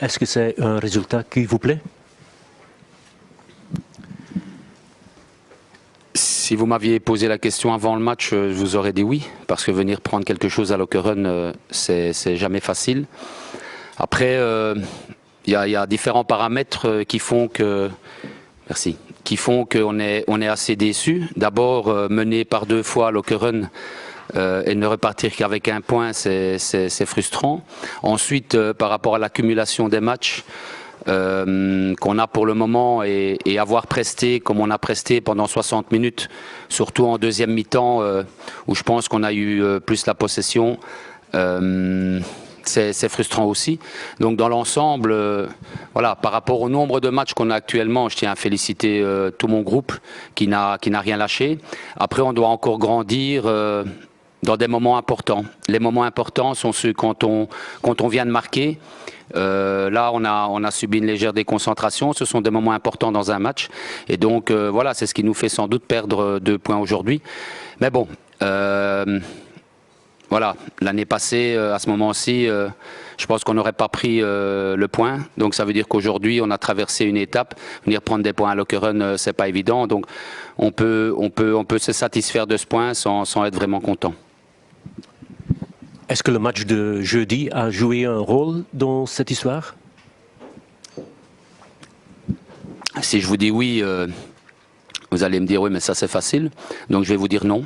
Est-ce que c'est un résultat qui vous plaît? Si vous m'aviez posé la question avant le match, je vous aurais dit oui, parce que venir prendre quelque chose à Lokeren, c'est jamais facile. Après, il y a différents paramètres qui font que, merci, qui font qu'on est assez déçu. D'abord, mener par 2 fois à Lokeren et ne repartir qu'avec un point, c'est frustrant. Ensuite, par rapport à l'accumulation des matchs, qu'on a pour le moment et avoir presté comme on a presté pendant 60 minutes, surtout en deuxième mi-temps où je pense qu'on a eu plus la possession, c'est frustrant aussi. Donc dans l'ensemble, voilà, par rapport au nombre de matchs qu'on a actuellement, je tiens à féliciter tout mon groupe qui n'a rien lâché. Après, on doit encore grandir dans des moments importants. Les moments importants sont ceux quand on vient de marquer. Là, on a subi une légère déconcentration. Ce sont des moments importants dans un match. Et donc, voilà, c'est ce qui nous fait sans doute perdre 2 points aujourd'hui. Mais bon, voilà, l'année passée, à ce moment-ci, je pense qu'on n'aurait pas pris le point. Donc, ça veut dire qu'aujourd'hui, on a traversé une étape. Venir prendre des points à Lokeren, c'est pas évident. Donc, on peut se satisfaire de ce point sans être vraiment content. Est-ce que le match de jeudi a joué un rôle dans cette histoire? Si je vous dis oui, vous allez me dire oui, mais ça c'est facile. Donc je vais vous dire non.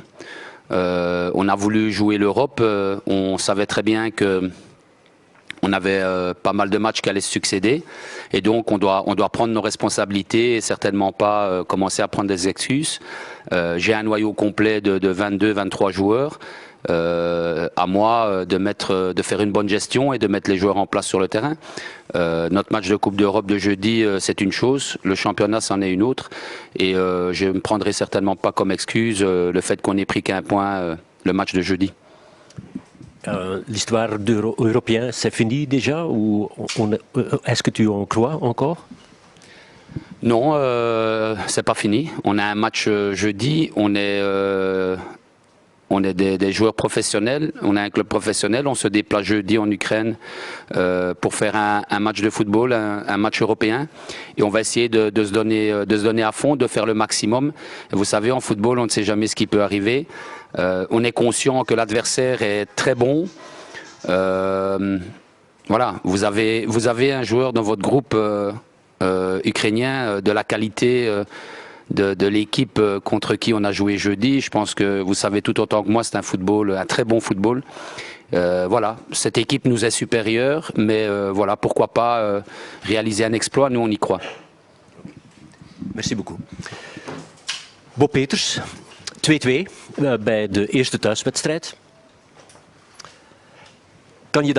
On a voulu jouer l'Europe. On savait très bien que on avait pas mal de matchs qui allaient se succéder. Et donc on doit prendre nos responsabilités et certainement pas commencer à prendre des excuses. J'ai un noyau complet de 22-23 joueurs. À moi de faire une bonne gestion et de mettre les joueurs en place sur le terrain. Notre match de Coupe d'Europe de jeudi, c'est une chose, le championnat c'en est une autre, et je ne me prendrai certainement pas comme excuse le fait qu'on n'ait pris qu'un point le match de jeudi. L'histoire européenne, c'est fini déjà, ou est-ce que tu en crois encore? Non, c'est pas fini. On a un match jeudi, on est des joueurs professionnels, on est un club professionnel, on se déplace jeudi en Ukraine pour faire un match de football, un match européen. Et on va essayer de se donner à fond, de faire le maximum. Et vous savez, en football, on ne sait jamais ce qui peut arriver. On est conscient que l'adversaire est très bon. Voilà, vous avez un joueur dans votre groupe ukrainien de la qualité de l'équipe contre qui on a joué jeudi. Je pense que vous savez tout autant que moi, c'est un très bon football. Voilà, cette équipe nous est supérieure, mais voilà, pourquoi pas réaliser un exploit, nous on y croit. Merci beaucoup. Bob Peters, 2-2 bij de eerste thuiswedstrijd. Kan je